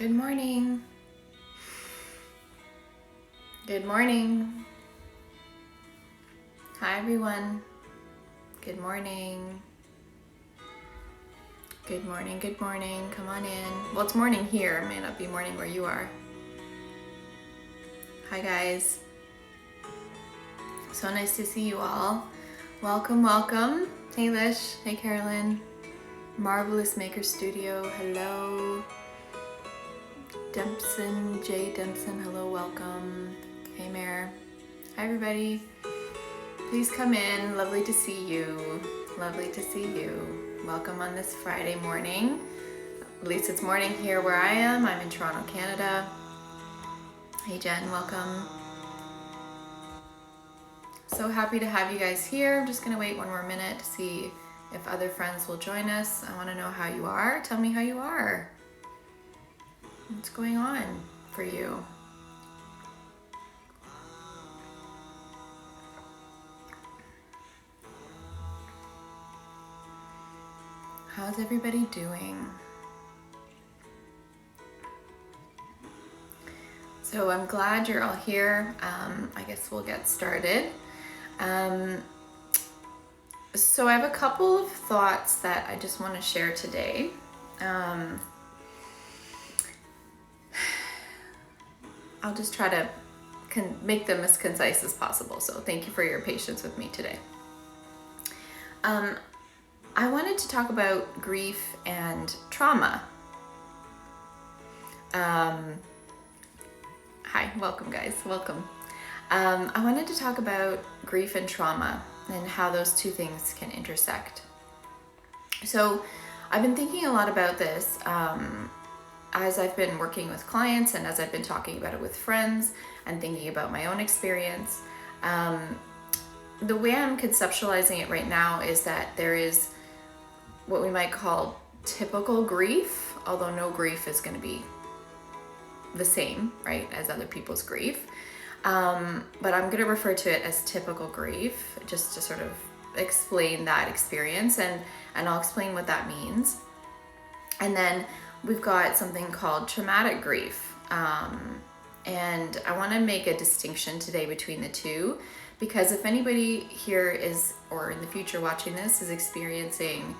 Good morning. Good morning. Hi, everyone. Good morning. Good morning. Good morning. Come on in. Well, it's morning here. It may not be morning where you are. Hi, guys. So nice to see you all. Welcome, welcome. Hey, Lish. Hey, Carolyn. Marvelous Maker Studio. Hello. Dempson, Jay Dempson. Hello, welcome. Hey, Mare. Hi, everybody. Please come in. Lovely to see you. Lovely to see you. Welcome on this Friday morning. At least it's morning here where I am. I'm in Toronto, Canada. Hey, Jen. Welcome. So happy to have you guys here. I'm just going to wait one more minute to see if other friends will join us. I want to know how you are. Tell me how you are. What's going on for you? How's everybody doing? So I'm glad you're all here. I guess we'll get started. So I have a couple of thoughts that I just want to share today. I'll just try to make them as concise as possible. So thank you for your patience with me today. I wanted to talk about grief and trauma. Hi, welcome guys, welcome. I wanted to talk about grief and trauma and how those two things can intersect. So I've been thinking a lot about this as I've been working with clients and as I've been talking about it with friends and thinking about my own experience. The way I'm conceptualizing it right now is that there is what we might call typical grief, although no grief is going to be the same, right, as other people's grief. But I'm going to refer to it as typical grief, just to sort of explain that experience, and I'll explain what that means. And then we've got something called traumatic grief. And I want to make a distinction today between the two, because if anybody here is, or in the future watching this, is experiencing,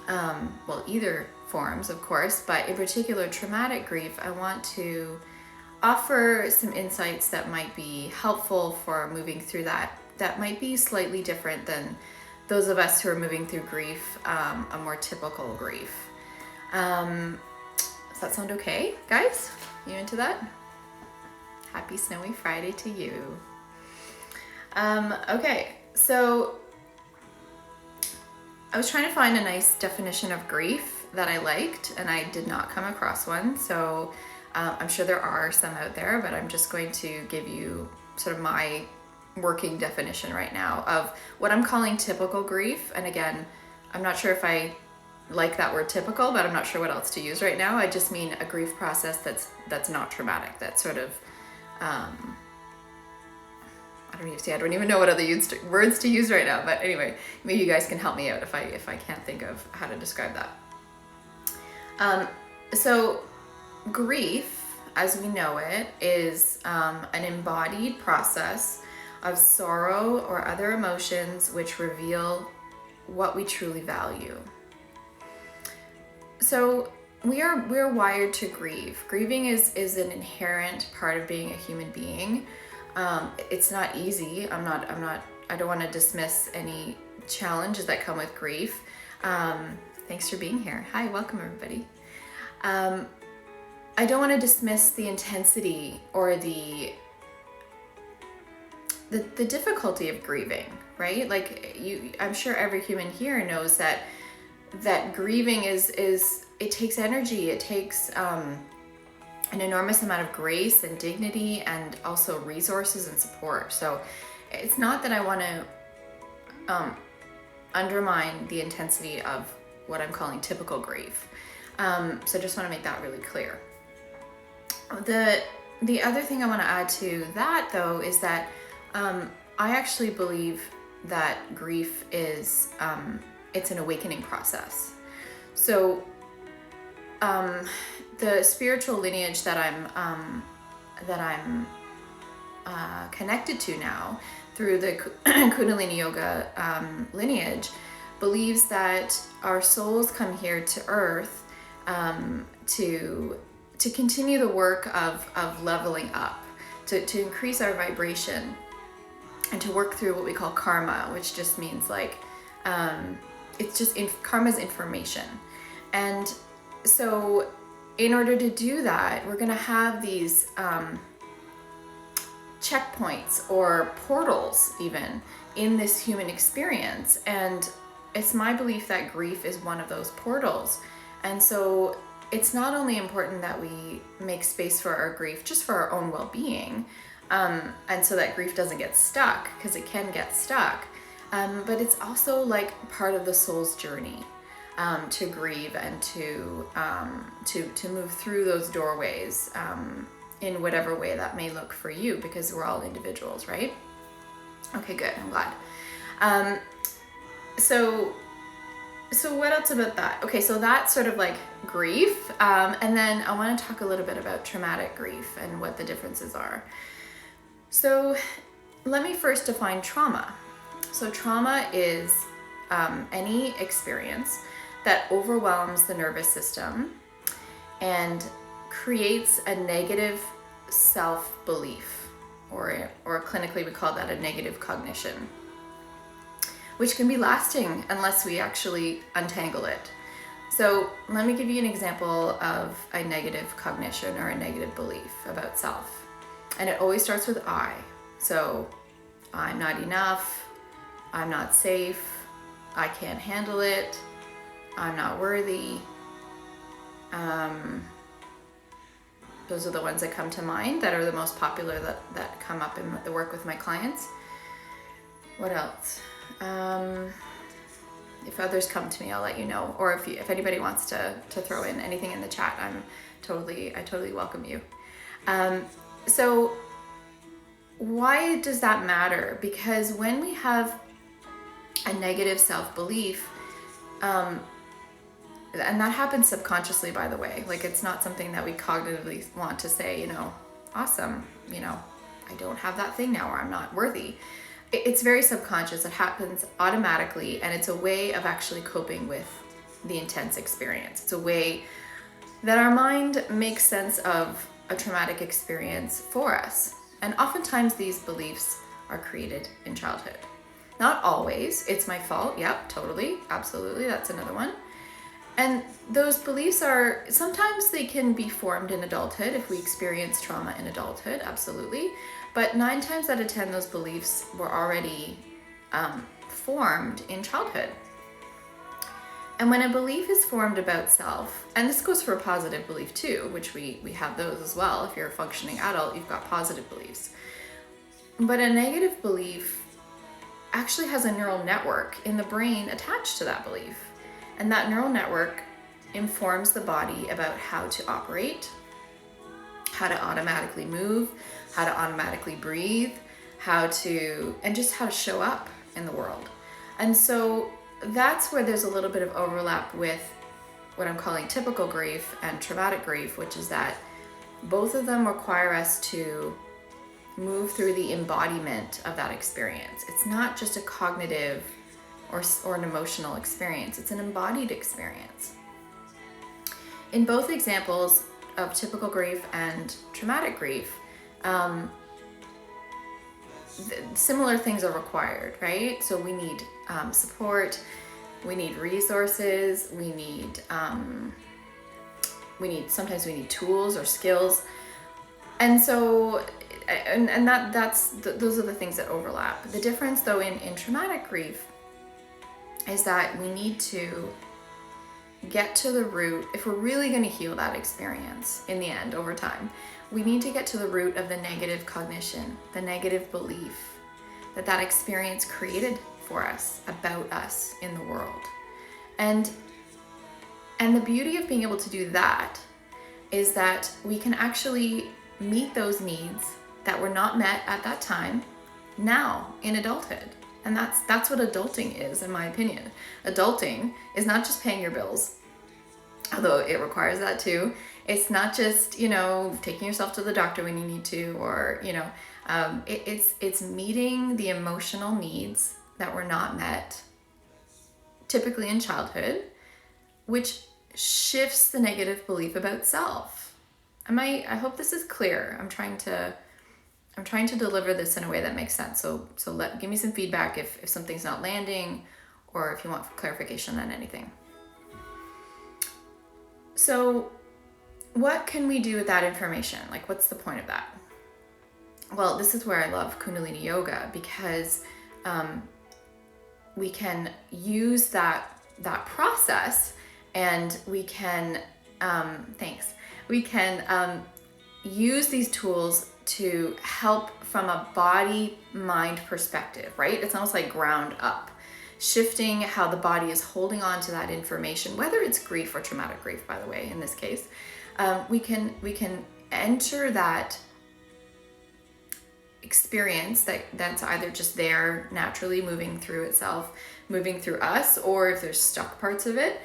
well, either forms, of course, but in particular traumatic grief, I want to offer some insights that might be helpful for moving through that might be slightly different than those of us who are moving through grief, a more typical grief. Does that sound okay, guys? You into that? Happy snowy Friday to you. Okay, so I was trying to find a nice definition of grief that I liked, and I did not come across one. So I'm sure there are some out there, but I'm just going to give you sort of my working definition right now of what I'm calling typical grief. And again, I'm not sure if I like that word typical, but I'm not sure what else to use right now. I just mean a grief process that's not traumatic. That's sort of, I don't even know what other words to use right now. But anyway, maybe you guys can help me out if I can't think of how to describe that. So grief, as we know it, is an embodied process of sorrow or other emotions which reveal what we truly value. So we're wired to grieve. Grieving is an inherent part of being a human being. It's not easy. I don't want to dismiss any challenges that come with grief. Thanks for being here. Hi, welcome everybody. I don't want to dismiss the intensity or the difficulty of grieving, right? Like I'm sure every human here knows that grieving is it takes energy. It takes an enormous amount of grace and dignity, and also resources and support. So it's not that I want to undermine the intensity of what I'm calling typical grief. So just want to make that really clear. The other thing I want to add to that, though, is that I actually believe that grief is it's an awakening process. So the spiritual lineage that I'm connected to now through the Kundalini Yoga lineage believes that our souls come here to Earth to continue the work of leveling up, to increase our vibration, and to work through what we call karma, which just means like it's just karma's information. And so in order to do that, we're going to have these checkpoints or portals even in this human experience. And it's my belief that grief is one of those portals. And so it's not only important that we make space for our grief just for our own well-being, and so that grief doesn't get stuck, because it can get stuck, but it's also like part of the soul's journey to grieve and to move through those doorways in whatever way that may look for you, because we're all individuals, right? Okay, good. I'm glad. So what else about that? Okay, so that's sort of like grief. And then I want to talk a little bit about traumatic grief and what the differences are. So let me first define trauma. So trauma is any experience that overwhelms the nervous system and creates a negative self-belief, or clinically we call that a negative cognition, which can be lasting unless we actually untangle it. So let me give you an example of a negative cognition or a negative belief about self. And it always starts with I. So I'm not enough, I'm not safe, I can't handle it, I'm not worthy. Those are the ones that come to mind that are the most popular that come up in the work with my clients. What else? If others come to me, I'll let you know. Or if anybody wants to throw in anything in the chat, I totally welcome you. So why does that matter? Because when we have a negative self-belief, and that happens subconsciously, by the way, like it's not something that we cognitively want to say, awesome, I don't have that thing now, or I'm not worthy. It's very subconscious. It happens automatically, and it's a way of actually coping with the intense experience. It's a way that our mind makes sense of a traumatic experience for us. And oftentimes these beliefs are created in childhood. Not always. It's my fault. Yep, totally. Absolutely. That's another one. And those beliefs sometimes they can be formed in adulthood if we experience trauma in adulthood. Absolutely. But 9 times out of 10, those beliefs were already formed in childhood. And when a belief is formed about self, and this goes for a positive belief too, which we have those as well. If you're a functioning adult, you've got positive beliefs. But a negative belief actually has a neural network in the brain attached to that belief. And that neural network informs the body about how to operate, how to automatically move, how to automatically breathe, and just how to show up in the world. And so that's where there's a little bit of overlap with what I'm calling typical grief and traumatic grief, which is that both of them require us to move through the embodiment of that experience. It's not just a cognitive or an emotional experience, it's an embodied experience. In both examples of typical grief and traumatic grief, similar things are required, right? So we need support, we need resources, sometimes we need tools or skills. And so, those are the things that overlap. The difference though in traumatic grief is that we need to get to the root. If we're really going to heal that experience in the end over time, we need to get to the root of the negative cognition, the negative belief that experience created for us, about us in the world. And the beauty of being able to do that is that we can actually meet those needs that were not met at that time now in adulthood. And that's what adulting is, in my opinion. Adulting is not just paying your bills. although it requires that too. It's not just, you know, taking yourself to the doctor when you need to, or, you know, it's meeting the emotional needs that were not met, typically in childhood, which shifts the negative belief about self. I hope this is clear. I'm trying to deliver this in a way that makes sense. So give me some feedback if something's not landing, or if you want clarification on anything. So what can we do with that information? Like, what's the point of that? Well, this is where I love Kundalini Yoga, because we can use that process, and we can use these tools to help from a body mind perspective, right? It's almost like ground up, shifting how the body is holding on to that information, whether it's grief or traumatic grief, by the way, in this case. We can enter that experience that's either just there naturally moving through itself, moving through us, or if there's stuck parts of it,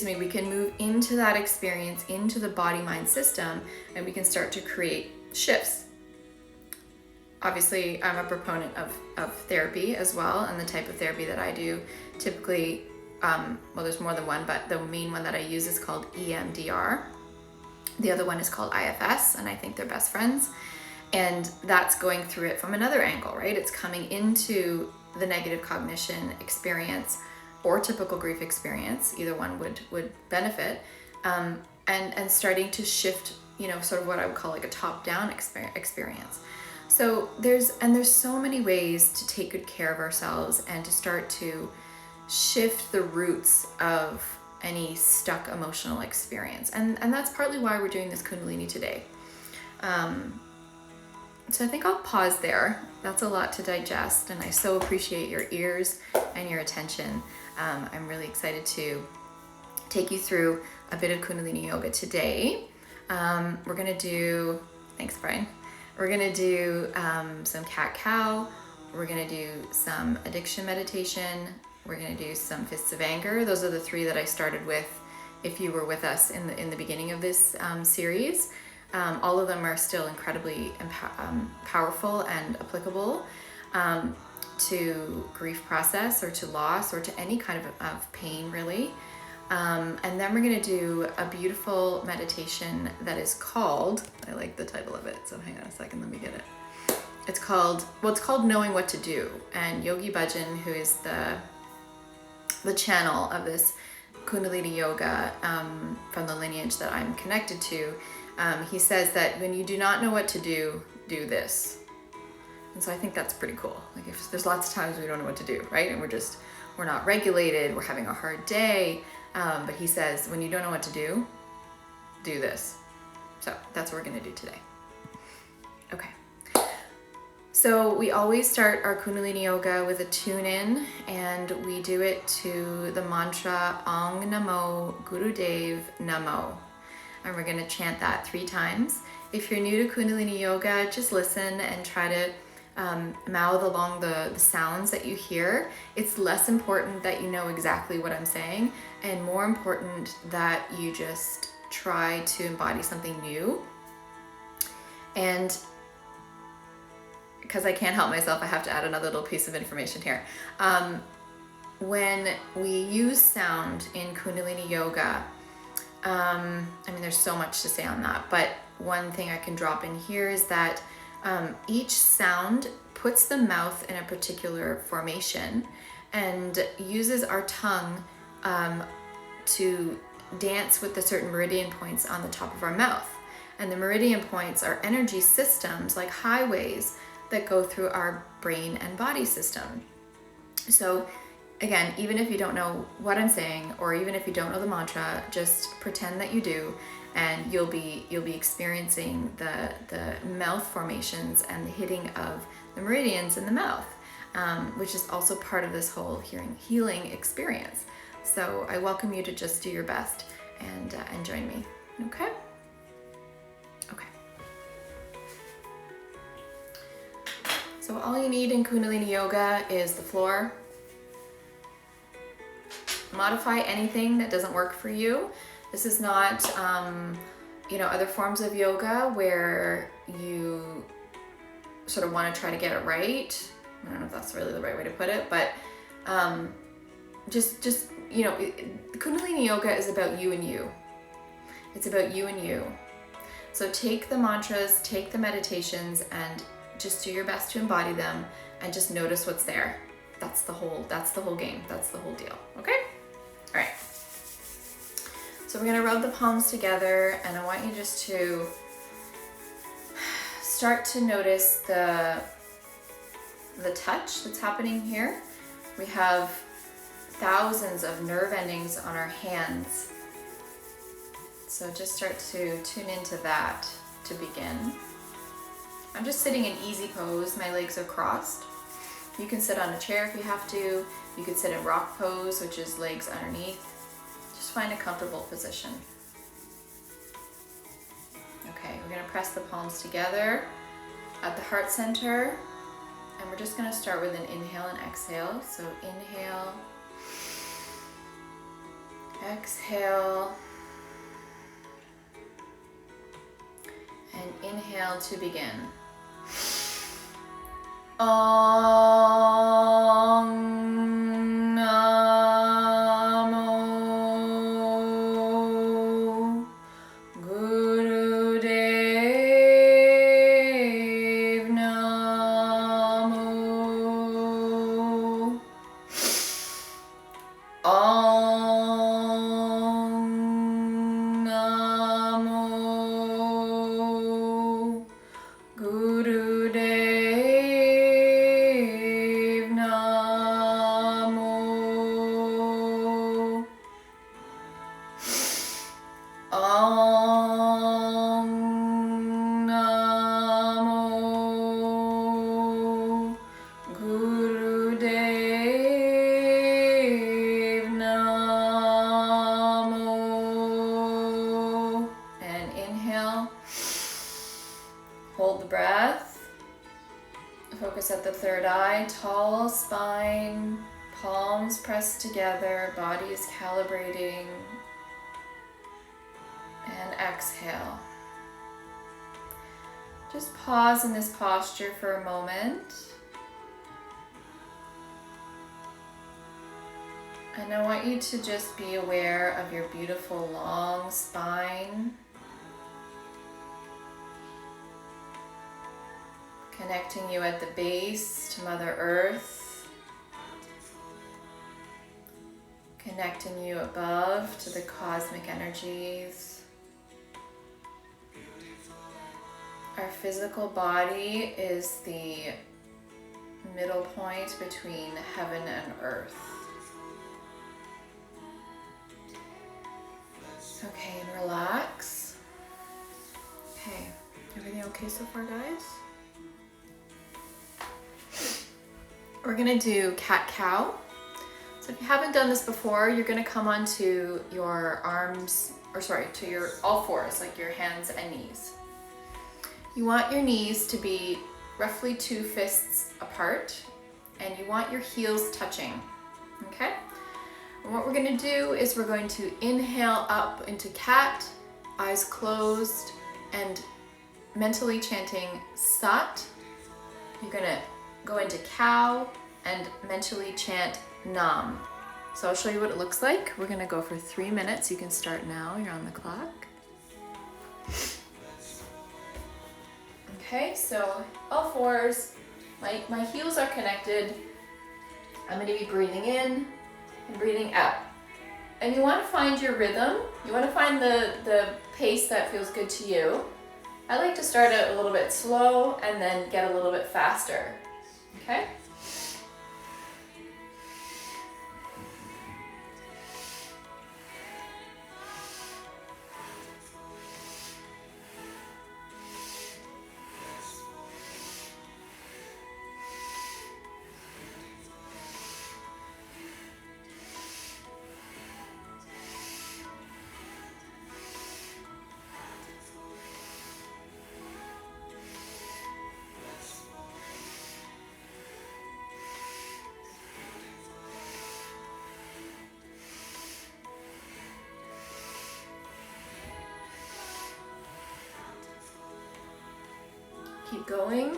we can move into that experience, into the body-mind system, and we can start to create shifts. Obviously, I'm a proponent of therapy as well, and the type of therapy that I do typically, well, there's more than one, but the main one that I use is called EMDR. The other one is called IFS, and I think they're best friends. And that's going through it from another angle, right? It's coming into the negative cognition experience or typical grief experience, either one would benefit, and starting to shift, you know, sort of what I would call like a top-down experience. So there's so many ways to take good care of ourselves and to start to shift the roots of any stuck emotional experience. And that's partly why we're doing this Kundalini today. So I think I'll pause there. That's a lot to digest, and I so appreciate your ears and your attention. I'm really excited to take you through a bit of Kundalini Yoga today. We're gonna do, thanks Brian, we're gonna do some cat-cow, we're gonna do some addiction meditation, we're gonna do some fists of anger. Those are the three that I started with if you were with us in the beginning of this series. All of them are still incredibly powerful and applicable to grief process, or to loss, or to any kind of pain, really. And then we're going to do a beautiful meditation that is called, I like the title of it, so hang on a second, let me get it. It's called Knowing What to Do. And Yogi Bhajan, who is the channel of this Kundalini Yoga from the lineage that I'm connected to, he says that when you do not know what to do, do this. And so I think that's pretty cool. Like, if there's lots of times we don't know what to do, right? And we're not regulated, we're having a hard day. But he says, when you don't know what to do this. So that's what we're gonna do today. Okay. So we always start our Kundalini Yoga with a tune-in, and we do it to the mantra Ong Namo Gurudev Namo. And we're gonna chant that 3 times. If you're new to Kundalini Yoga, just listen and try to mouth along the sounds that you hear. It's less important that you know exactly what I'm saying, and more important that you just try to embody something new. And because I can't help myself, I have to add another little piece of information here. When we use sound in Kundalini Yoga, I mean, there's so much to say on that, but one thing I can drop in here is that each sound puts the mouth in a particular formation and uses our tongue to dance with the certain meridian points on the top of our mouth. And the meridian points are energy systems, like highways that go through our brain and body system. So again, even if you don't know what I'm saying, or even if you don't know the mantra, just pretend that you do, and you'll be experiencing the mouth formations and the hitting of the meridians in the mouth, which is also part of this whole healing experience. So I welcome you to just do your best and join me. Okay? Okay. So all you need in Kundalini Yoga is the floor, modify anything that doesn't work for you. This is not, other forms of yoga where you sort of want to try to get it right. I don't know if that's really the right way to put it, but Kundalini yoga is about you and you. It's about you and you. So take the mantras, take the meditations, and just do your best to embody them and just notice what's there. That's the whole game. That's the whole deal. Okay? All right. So we're gonna rub the palms together, and I want you just to start to notice the touch that's happening here. We have thousands of nerve endings on our hands. So just start to tune into that to begin. I'm just sitting in easy pose. My legs are crossed. You can sit on a chair if you have to. You could sit in rock pose, which is legs underneath. Just find a comfortable position. Okay, we're gonna press the palms together at the heart center. And we're just gonna start with an inhale and exhale. So inhale, exhale, and inhale to begin. Om Namo Gurudev Namo. Om Namo Gurudev Namo. Om Namo Gurudev Namo. And inhale. Hold the breath. Focus at the third eye, tall spine, palms pressed together, body is calibrating. And exhale. Just pause in this posture for a moment. And I want you to just be aware of your beautiful long spine. Connecting you at the base to Mother Earth. Connecting you above to the cosmic energies. Our physical body is the middle point between heaven and earth. Okay, and relax. Okay, everything okay so far, guys? We're gonna do cat-cow. So if you haven't done this before, you're gonna come onto your arms, to your all fours, like your hands and knees. You want your knees to be roughly 2 fists apart, and you want your heels touching, okay? And what we're gonna do is we're going to inhale up into cat, eyes closed, and mentally chanting Sat. You're gonna go into cow and mentally chant Nam. So I'll show you what it looks like. We're gonna go for 3 minutes. You can start now, you're on the clock. Okay, so all fours, my heels are connected. I'm gonna be breathing in and breathing out. And you wanna find your rhythm. You wanna find the pace that feels good to you. I like to start out a little bit slow and then get a little bit faster, okay? Keep going.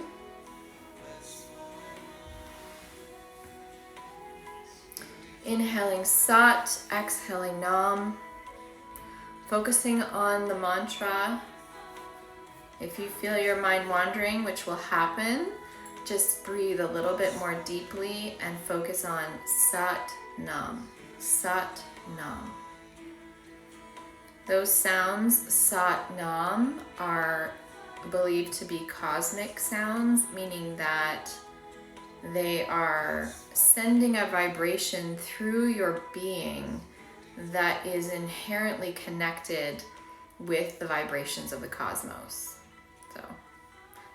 Inhaling Sat, exhaling Nam. Focusing on the mantra. If you feel your mind wandering, which will happen, just breathe a little bit more deeply and focus on Sat Nam. Sat Nam. Those sounds, Sat Nam, are believed to be cosmic sounds, meaning that they are sending a vibration through your being that is inherently connected with the vibrations of the cosmos. So,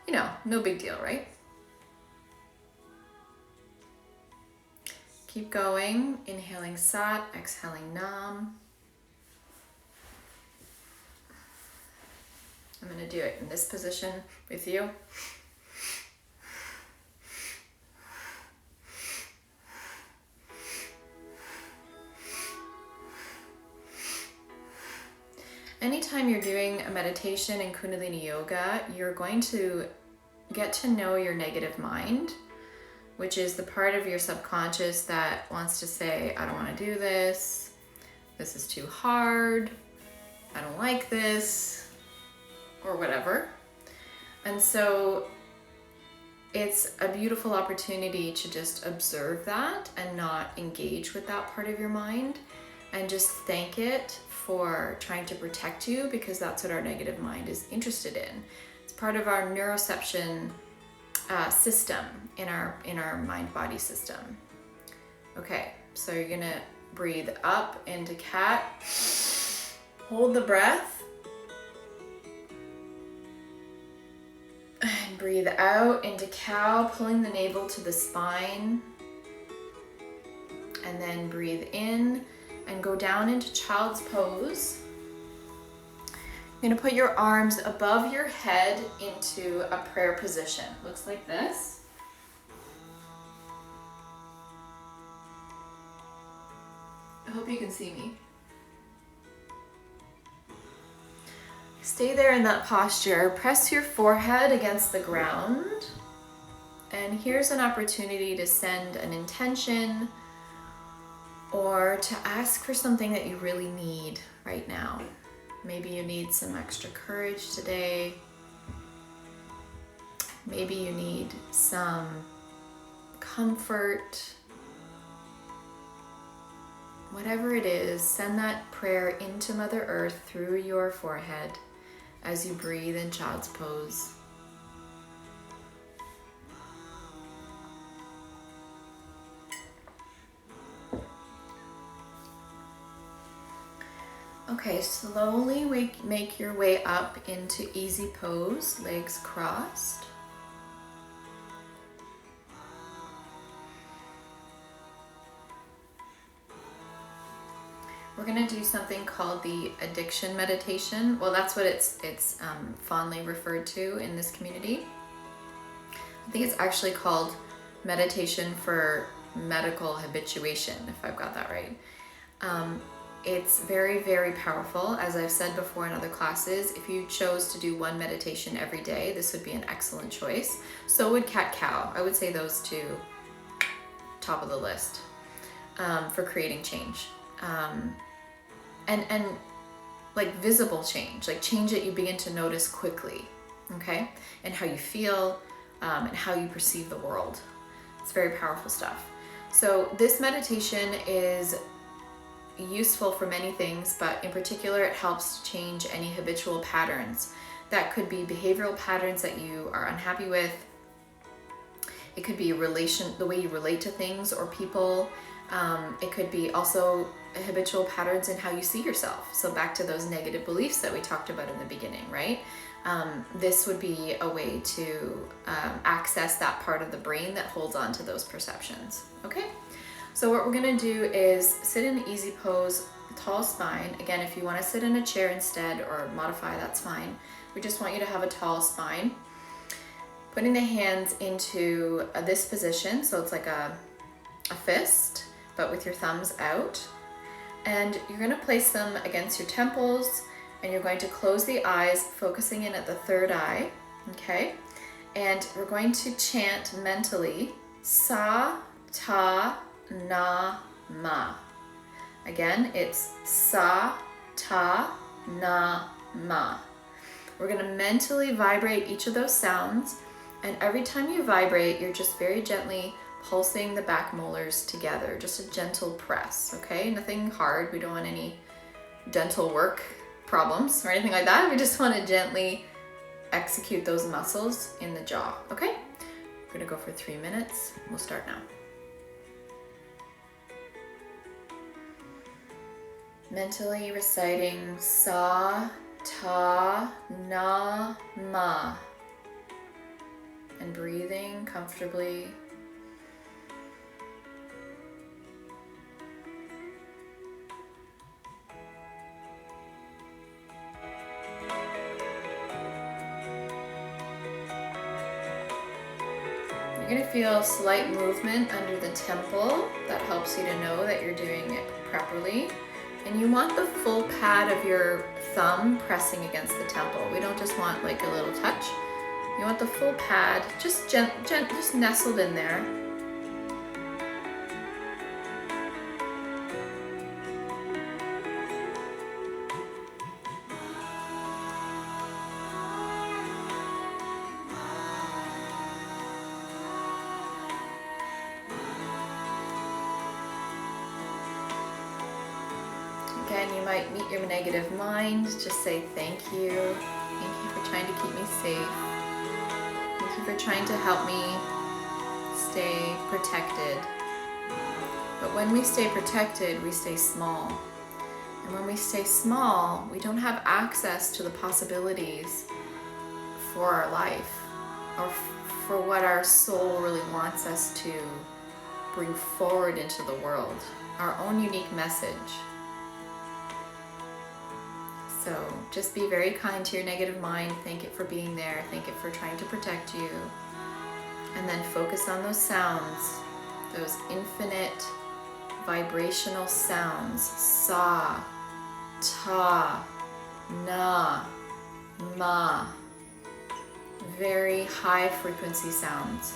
you know, no big deal, right? Keep going. Inhaling Sat, exhaling Nam. I'm going to do it in this position with you. Anytime you're doing a meditation in Kundalini Yoga, you're going to get to know your negative mind, which is the part of your subconscious that wants to say, I don't want to do this, this is too hard, I don't like this, or whatever. And so it's a beautiful opportunity to just observe that and not engage with that part of your mind, and just thank it for trying to protect you, because that's what our negative mind is interested in. It's part of our neuroception system in our mind-body system. Okay, so you're gonna breathe up into cat, hold the breath, and breathe out into cow, pulling the navel to the spine, and then breathe in and go down into child's pose. You're gonna put your arms above your head into a prayer position. Looks like this. I hope you can see me. Stay there in that posture. Press your forehead against the ground. And here's an opportunity to send an intention or to ask for something that you really need right now. Maybe you need some extra courage today. Maybe you need some comfort. Whatever it is, send that prayer into Mother Earth through your forehead as you breathe in child's pose. Okay, slowly make your way up into easy pose, legs crossed. We're going to do something called the addiction meditation. Well, that's what it's fondly referred to in this community. I think it's actually called meditation for medical habituation, if I've got that right. It's very, very powerful. As I've said before in other classes, if you chose to do one meditation every day, this would be an excellent choice. So would cat-cow. I would say those two, top of the list, for creating change. And like visible change, like change that you begin to notice quickly, okay? And how you feel, and how you perceive the world. It's very powerful stuff. So this meditation is useful for many things, but in particular it helps to change any habitual patterns. That could be behavioral patterns that you are unhappy with. It could be the way you relate to things or people. It could be also habitual patterns in how you see yourself. So back to those negative beliefs that we talked about in the beginning, right? This would be a way to access that part of the brain that holds on to those perceptions, okay? So what we're gonna do is sit in an easy pose, tall spine. Again, if you wanna sit in a chair instead or modify, that's fine. We just want you to have a tall spine. Putting the hands into this position, so it's like a fist, but with your thumbs out. And you're gonna place them against your temples, and you're going to close the eyes, focusing in at the third eye, okay? And we're going to chant mentally, sa, ta, na, ma. Again, it's sa, ta, na, ma. We're going to mentally vibrate each of those sounds, and every time you vibrate, you're just very gently pulsing the back molars together, just a gentle press, okay? Nothing hard. We don't want any dental work problems or anything like that. We just want to gently execute those muscles in the jaw, okay? We're going to go for 3 minutes. We'll start now. Mentally reciting sa, ta, na, ma, and breathing comfortably. You're going to feel slight movement under the temple. That helps you to know that you're doing it properly. And you want the full pad of your thumb pressing against the temple. We don't just want like a little touch. You want the full pad just just nestled in there. Again, you might meet your negative mind. Just say thank you. Thank you for trying to keep me safe. Thank you for trying to help me stay protected. But when we stay protected, we stay small. And when we stay small, we don't have access to the possibilities for our life or for what our soul really wants us to bring forward into the world, our own unique message. So just be very kind to your negative mind. Thank it for being there. Thank it for trying to protect you. And then focus on those sounds, those infinite vibrational sounds. Sa, ta, na, ma. Very high frequency sounds.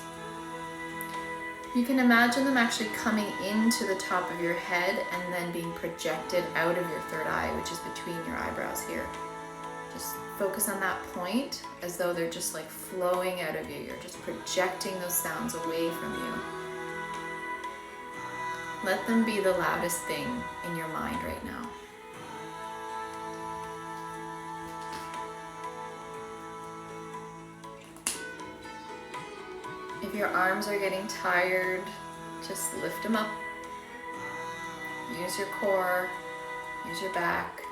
You can imagine them actually coming into the top of your head and then being projected out of your third eye, which is between your eyebrows here. Just focus on that point as though they're just like flowing out of you. You're just projecting those sounds away from you. Let them be the loudest thing in your mind right now. If your arms are getting tired, just lift them up. Use your core, use your back.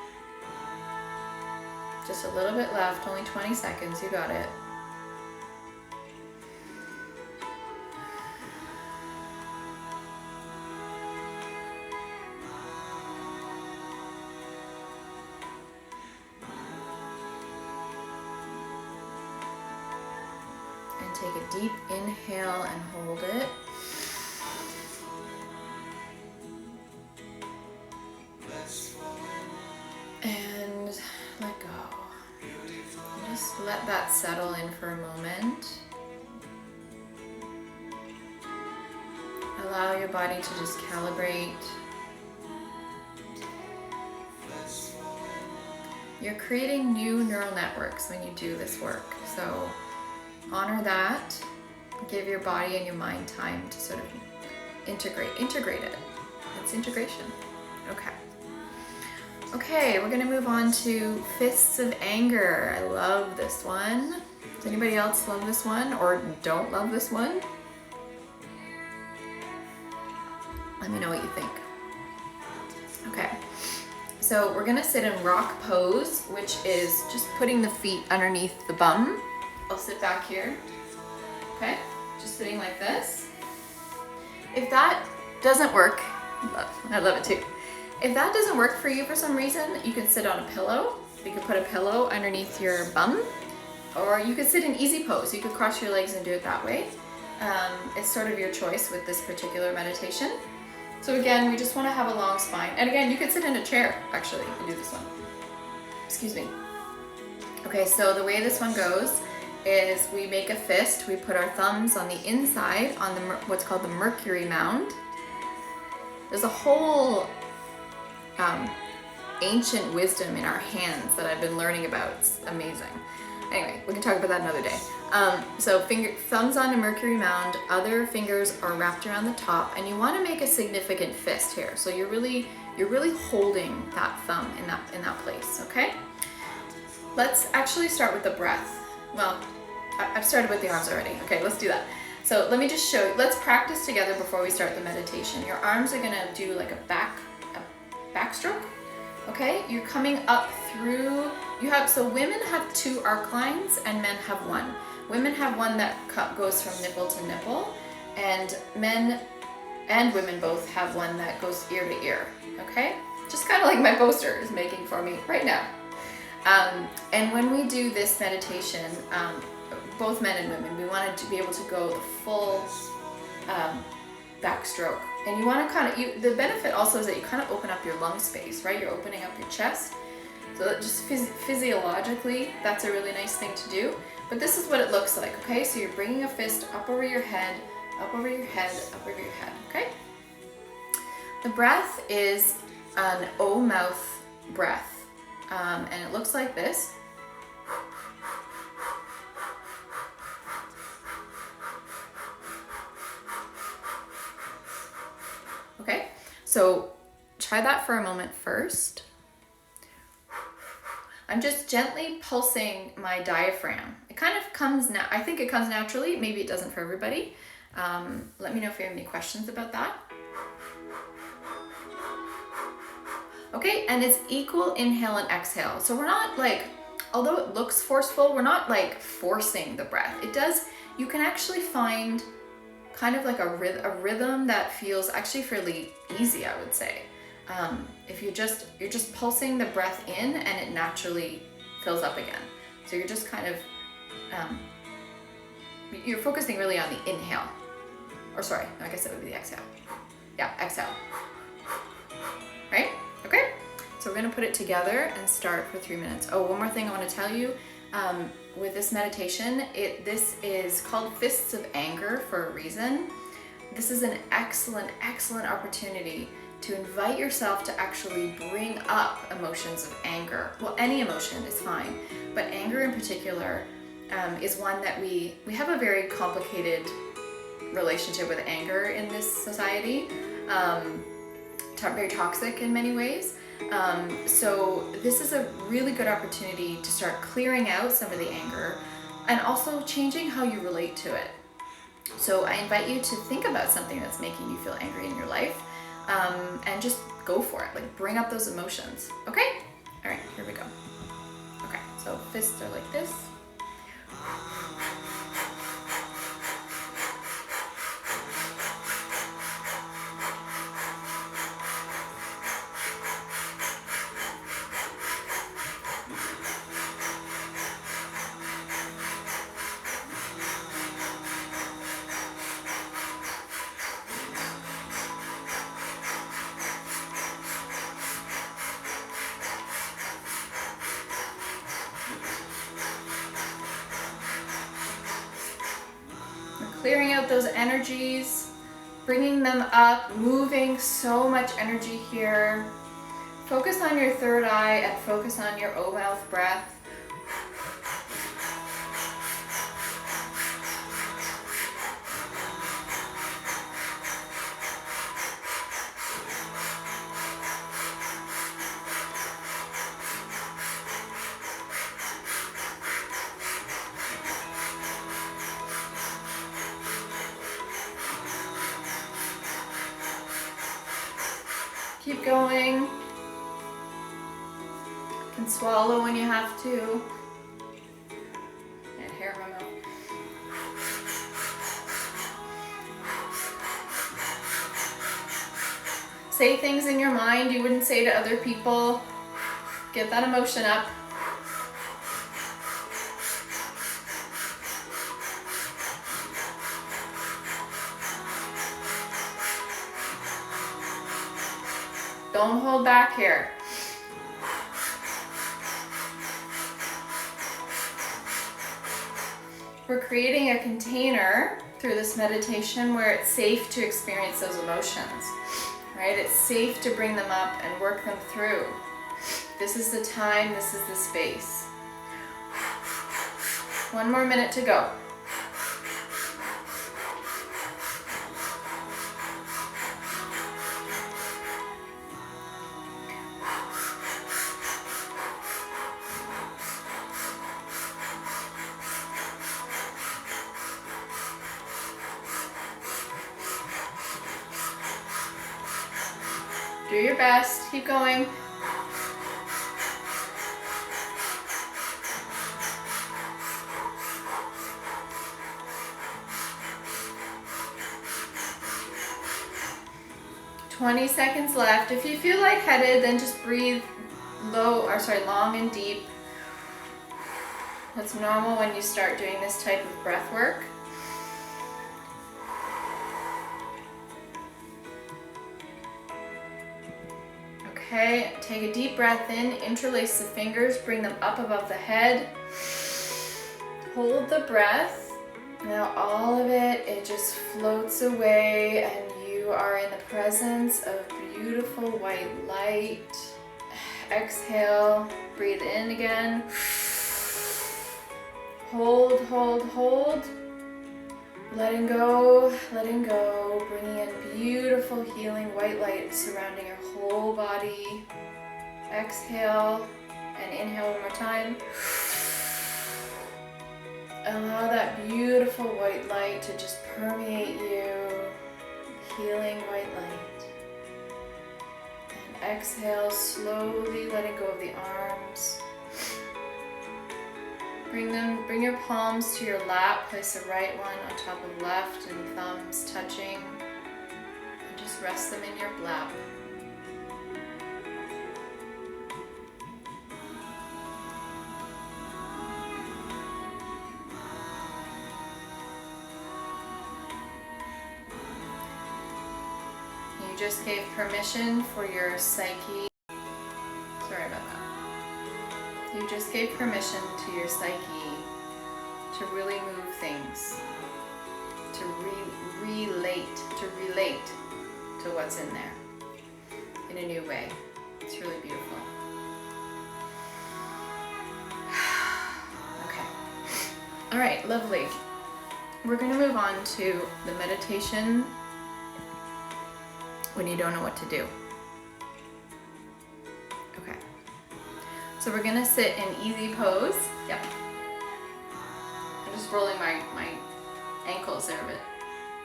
Just a little bit left, only 20 seconds, you got it. Take a deep inhale and hold it. And let go. Just let that settle in for a moment. Allow your body to just calibrate. You're creating new neural networks when you do this work. So honor that. Give your body and your mind time to sort of integrate it. It's integration. Okay, we're gonna move on to Fists of Anger. I love this one. Does anybody else love this one or don't love this one? Let me know what you think. Okay, so we're gonna sit in rock pose, which is just putting the feet underneath the bum. I'll sit back here, okay? Just sitting like this. If that doesn't work, I love it too. If that doesn't work for you for some reason, you can sit on a pillow. You could put a pillow underneath your bum, or you could sit in easy pose. You could cross your legs and do it that way. It's sort of your choice with this particular meditation. So again, we just want to have a long spine. And again, you could sit in a chair, actually, and do this one. Excuse me. Okay, so the way this one goes is we make a fist. We put our thumbs on the inside on the what's called the Mercury mound. There's a whole ancient wisdom in our hands that I've been learning about. It's amazing. Anyway, we can talk about that another day. So thumbs on a Mercury mound, other fingers are wrapped around the top, and you want to make a significant fist here. So you're really holding that thumb in that place, okay? Let's actually start with the breath. Well, I've started with the arms already. Okay, let's do that. So let me just show you. Let's practice together before we start the meditation. Your arms are gonna do like a backstroke. Okay, you're coming up through. So women have 2 arc lines and men have 1. Women have one that goes from nipple to nipple, and men and women both have one that goes ear to ear. Okay, just kind of like my poster is making for me right now. And when we do this meditation, both men and women, we want to be able to go the full backstroke. And you want to the benefit also is that you kind of open up your lung space, right? You're opening up your chest. So that just physiologically, that's a really nice thing to do. But this is what it looks like, okay? So you're bringing a fist up over your head, up over your head, up over your head, okay? The breath is an O mouth breath. And it looks like this. Okay, so try that for a moment first. I'm just gently pulsing my diaphragm. It kind of comes now. I think it comes naturally. Maybe it doesn't for everybody. Let me know if you have any questions about that. Okay, and it's equal inhale and exhale. So we're not like, although it looks forceful, we're not like forcing the breath. You can actually find kind of like a rhythm that feels actually fairly easy, I would say. If you're just pulsing the breath in and it naturally fills up again. So you're just kind of, you're focusing really on the inhale. Or sorry, I guess that would be the exhale. Yeah, exhale. Right? Okay, so we're gonna put it together and start for 3 minutes. Oh, one more thing I wanna tell you. With this meditation, this is called Fists of Anger for a reason. This is an excellent, excellent opportunity to invite yourself to actually bring up emotions of anger. Well, any emotion is fine, but anger in particular is one that we have a very complicated relationship with anger in this society. Very toxic in many ways. So this is a really good opportunity to start clearing out some of the anger and also changing how you relate to it. So I invite you to think about something that's making you feel angry in your life, and just go for it. Like, bring up those emotions. Okay? All right, here we go. Okay, so fists are like this. Clearing out those energies, bringing them up, moving so much energy here. Focus on your third eye and focus on your O mouth breath. Keep going. You can swallow when you have to. And hair in my mouth. Say things in your mind you wouldn't say to other people. Get that emotion up. Don't hold back here. we're creating a container through this meditation where it's safe to experience those emotions, right? It's safe to bring them up and work them through. This is the time, this is the space. 1 more minute to go. Do your best, keep going. "20 seconds left. If you feel lightheaded, then just breathe long and deep. That's normal when you start doing this type of breath work. Okay, take a deep breath in, interlace the fingers, bring them up above the head. Hold the breath. Now all of it just floats away and you are in the presence of beautiful white light. Exhale, breathe in again. Hold, hold, hold. Letting go, bringing in beautiful healing white light surrounding your whole body. Exhale and inhale one more time. Allow that beautiful white light to just permeate you, healing white light. And exhale, slowly letting go of the arms. Bring your palms to your lap, place the right one on top of left and thumbs touching. And just rest them in your lap. You just gave permission for your psyche. Sorry about that. You just gave permission to your psyche to really move things, to relate to what's in there in a new way. It's really beautiful. Okay. All right, lovely. We're going to move on to the meditation when you don't know what to do. Okay. So we're gonna sit in easy pose. Yep. I'm just rolling my ankles. They're a bit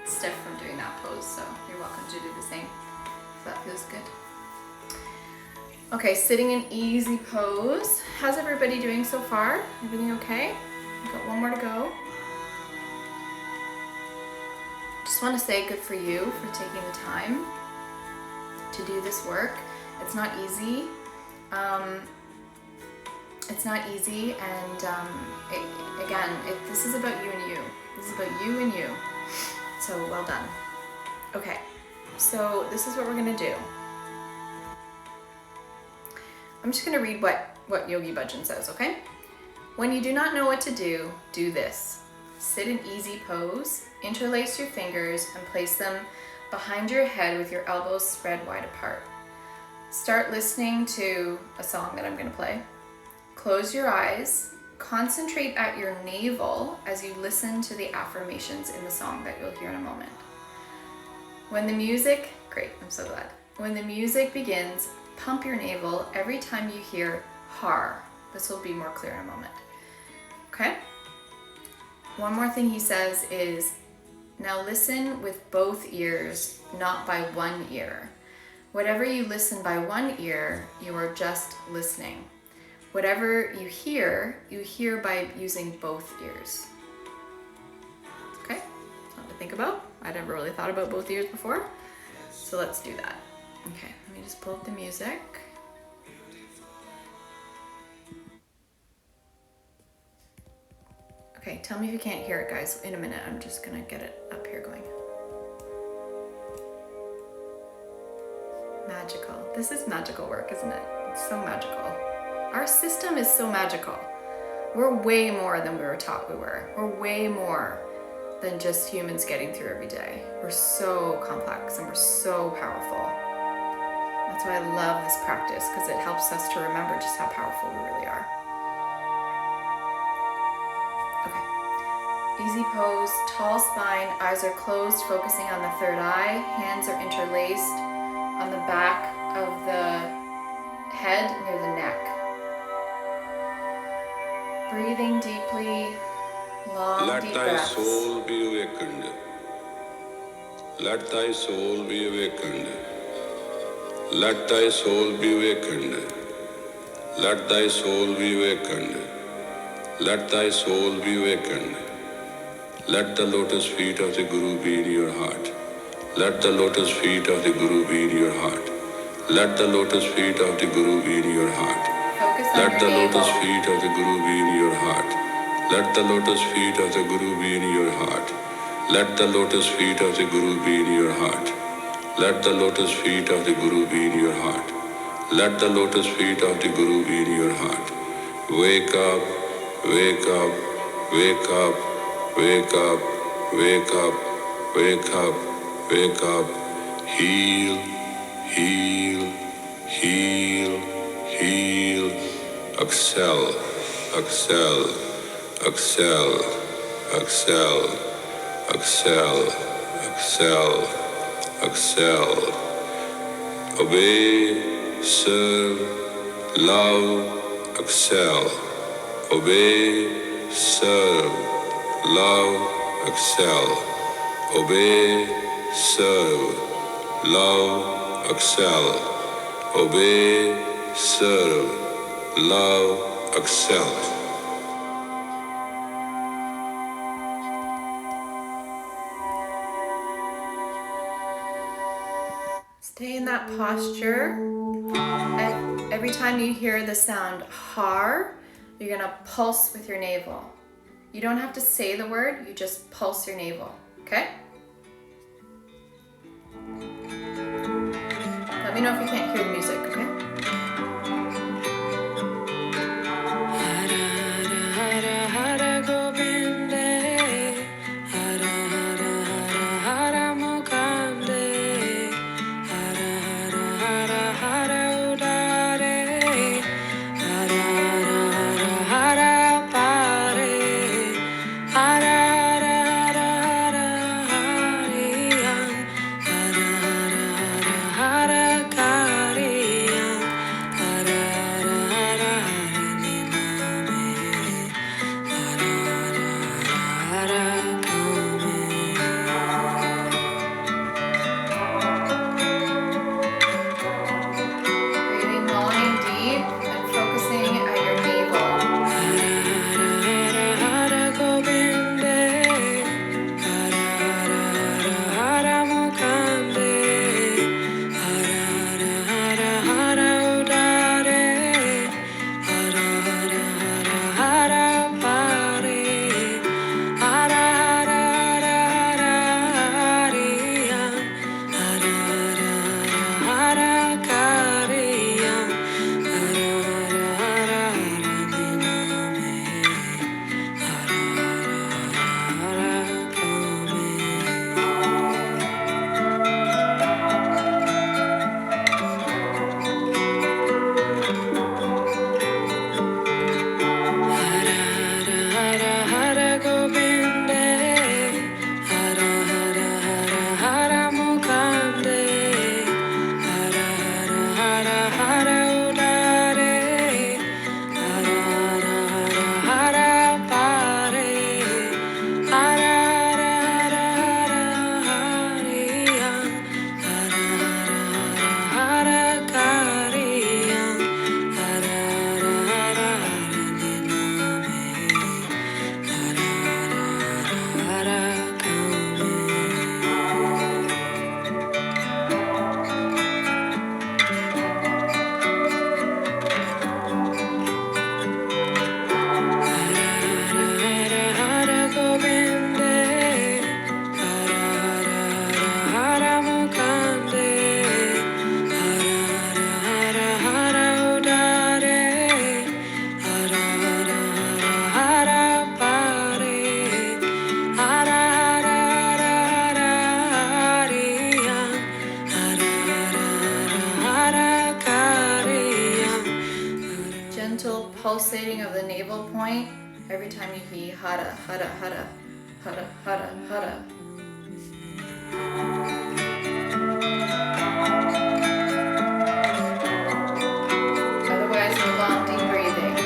stiff from doing that pose, so you're welcome to do the same. So that feels good. Okay, sitting in easy pose. How's everybody doing so far? Everything okay? We've got 1 more to go. Just want to say good for you for taking the time to do this work. It's not easy. It's not easy, and this is about you and you. This is about you and you. So well done. Okay, so this is what we're gonna do. I'm just gonna read what Yogi Bhajan says, okay? When you do not know what to do this. Sit in easy pose, interlace your fingers, and place them behind your head with your elbows spread wide apart. Start listening to a song that I'm gonna play. Close your eyes, concentrate at your navel as you listen to the affirmations in the song that you'll hear in a moment. When the music, great, I'm so glad. When the music begins, pump your navel every time you hear har. This will be more clear in a moment. Okay? One more thing he says is, now listen with both ears, not by one ear. Whatever you listen by one ear, you are just listening. Whatever you hear by using both ears. Okay, something to think about. I never really thought about both ears before, so let's do that. Okay, let me just pull up the music. Okay, tell me if you can't hear it, guys. In a minute, I'm just gonna get it up here going. Magical. This is magical work, isn't it? It's so magical. Our system is so magical. We're way more than we were taught we were. We're way more than just humans getting through every day. We're so complex and we're so powerful. That's why I love this practice, because it helps us to remember just how powerful we really are. Okay. Easy pose, tall spine, eyes are closed, focusing on the third eye. Hands are interlaced on the back of the head near the neck. Breathing deeply, long, deep breaths. Let thy soul be awakened. Let thy soul be awakened. Let thy soul be awakened. Let thy soul be awakened. Let thy soul be awakened. Let the lotus feet of the Guru be in your heart. Let the lotus feet of the Guru be in your heart. Let the lotus feet of the Guru be in your heart. Let the lotus feet of the Guru be in your heart. Let the lotus feet of the Guru be in your heart. Let the lotus feet of the Guru be in your heart. Let the lotus feet of the Guru be in your heart. Let the lotus feet of the Guru be in your heart. Wake up, wake up, wake up, wake up, wake up, wake up, wake up. Heal, heal, heal, heal. Exhale, exhale, exhale, exhale, exhale, exhale, exhale. Obey, serve, love, exhale. Obey, serve, love, exhale. Obey, serve, love, exhale. Obey, serve, love, excel. Stay in that posture. And every time you hear the sound har, you're gonna pulse with your navel. You don't have to say the word, you just pulse your navel, okay? Let me know if you can't hear the music, okay? pulsating of the navel point every time you hear hara, hara, hara, hara, hara, hara. Otherwise, move on, deep breathing.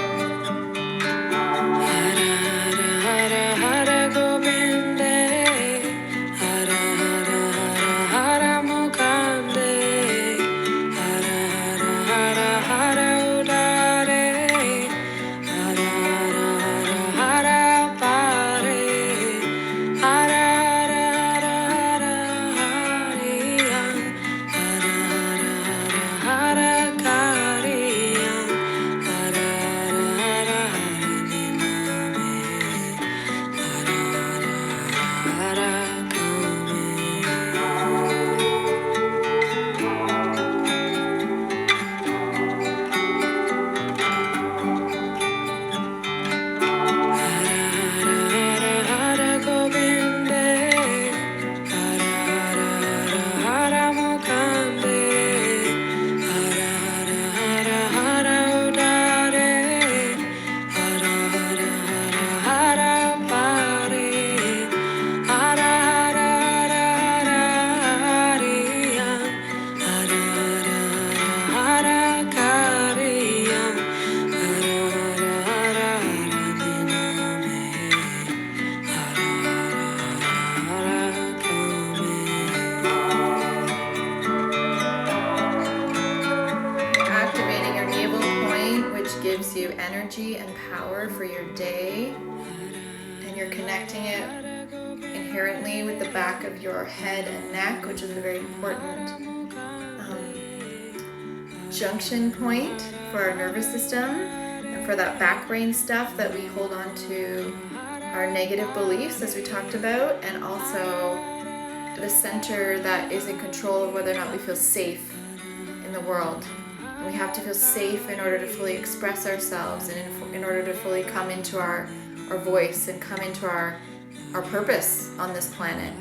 Activating your navel point, which gives you energy and power for your day. And you're connecting it inherently with the back of your head and neck, which is a very important junction point for our nervous system and for that back brain stuff that we hold on to, our negative beliefs, as we talked about, and also the center that is in control of whether or not we feel safe in the world. And we have to feel safe in order to fully express ourselves and in order to fully come into our voice and come into our purpose on this planet.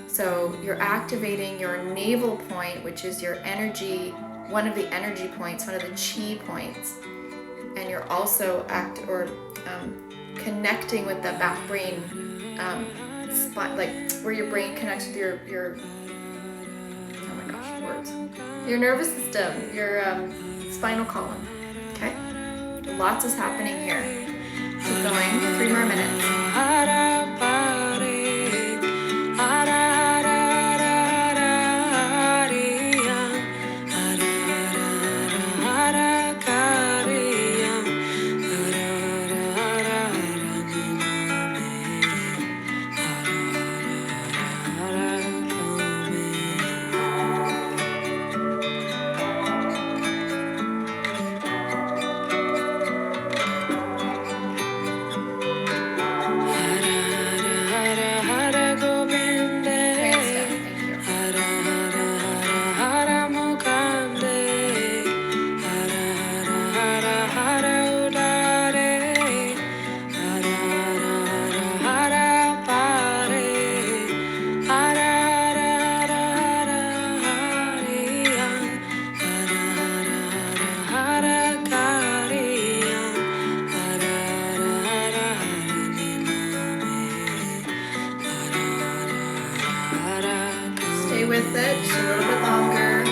So you're activating your navel point, which is your energy, one of the energy points, one of the chi points. And you're also connecting with the back brain spot, like where your brain connects with your oh my gosh, words. Your nervous system, your spinal column. Okay? Lots is happening here. Keep going. 3 more minutes. Stay with it just a little bit longer.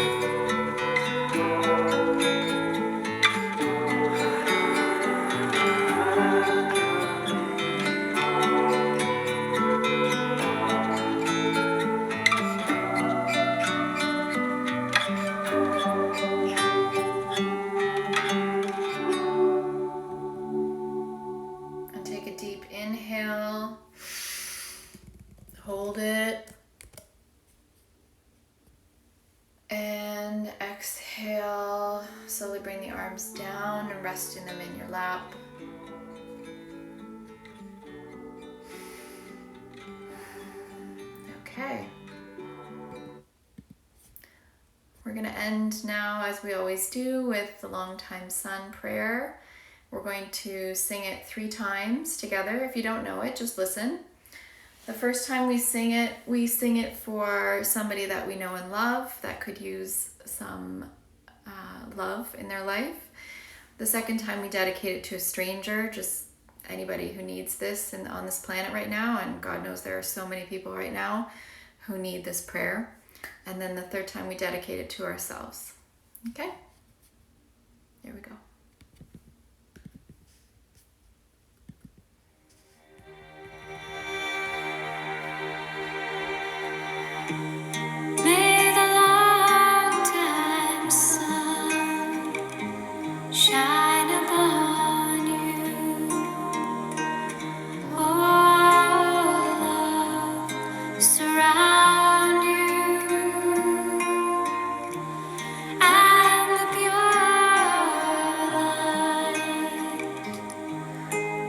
And take a deep inhale. Hold it. And exhale. Slowly bring the arms down and resting them in your lap. Okay. We're going to end now, as we always do, with the Long Time Sun prayer. We're going to sing it 3 times together. If you don't know it, just listen. The first time we sing it for somebody that we know and love that could use some love in their life. The second time we dedicate it to a stranger, just anybody who needs this and on this planet right now. And God knows there are so many people right now who need this prayer. And then the third time we dedicate it to ourselves. Okay? Here we go. May the long-time sun shine upon you. Oh, love surround you, and the pure light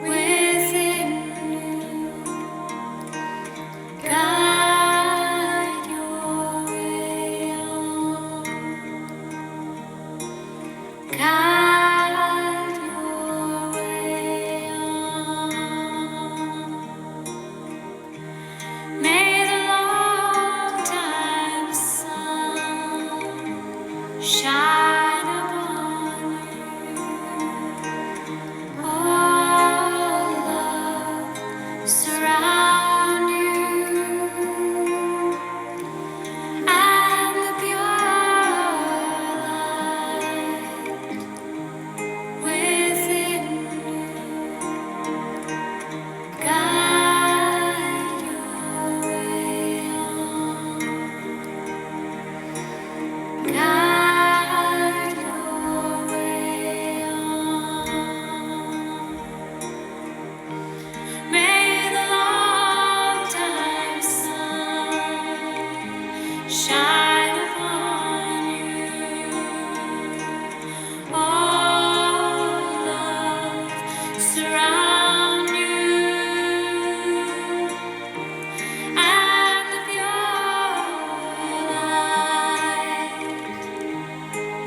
within you guide your way on. Guide your way on. May the long-time sun shine upon you. Oh, love surround you, and the pure light within guide your way on. Guide your way on. May the long-time sun shine upon you. Oh, love surround you, and the pure light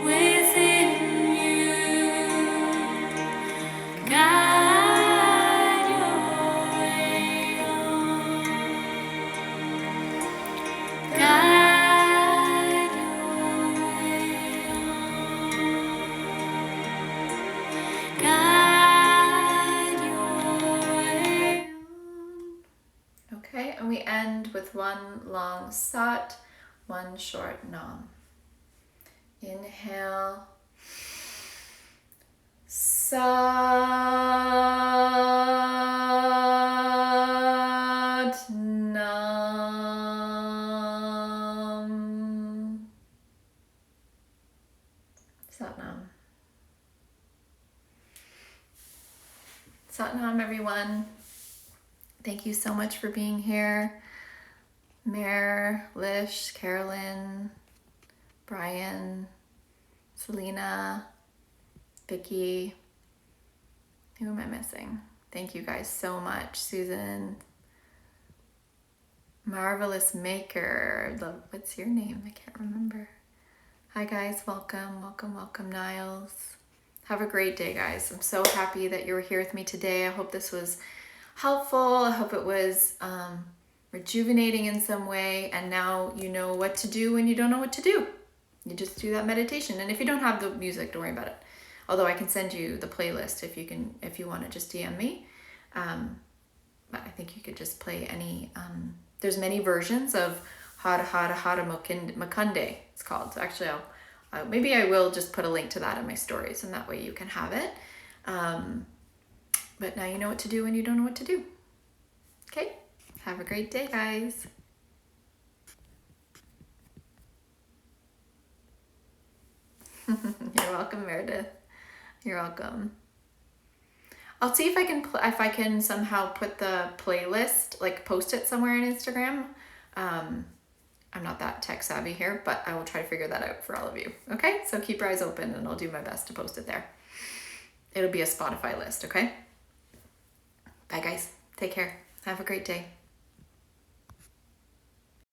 within you guide your way on. Guide your way on. Guide your way on. Okay, and we end with one long sat, one short nam. Inhale. Sat Nam. Sat Nam. Sat Nam, everyone. Thank you so much for being here. Mare, Lish, Carolyn, Brian, Selena, Vicky. Who am I missing? Thank you guys so much. Susan, Marvelous Maker. What's your name? I can't remember. Hi guys, welcome, welcome, welcome, Niles. Have a great day, guys. I'm so happy that you were here with me today. I hope this was helpful. I hope it was rejuvenating in some way. And now you know what to do when you don't know what to do. You just do that meditation. And if you don't have the music, don't worry about it. Although I can send you the playlist if you want to just DM me. But I think you could just play any, there's many versions of Hara Hara Hara Makunde, it's called. So actually, maybe I will just put a link to that in my stories, and that way you can have it. But now you know what to do when you don't know what to do. Okay? Have a great day, guys. You're welcome, Meredith. You're welcome. I'll see if I can somehow put the playlist, like post it somewhere on Instagram. I'm not that tech savvy here, but I will try to figure that out for all of you. Okay? So keep your eyes open and I'll do my best to post it there. It'll be a Spotify list, okay? Bye guys. Take care. Have a great day.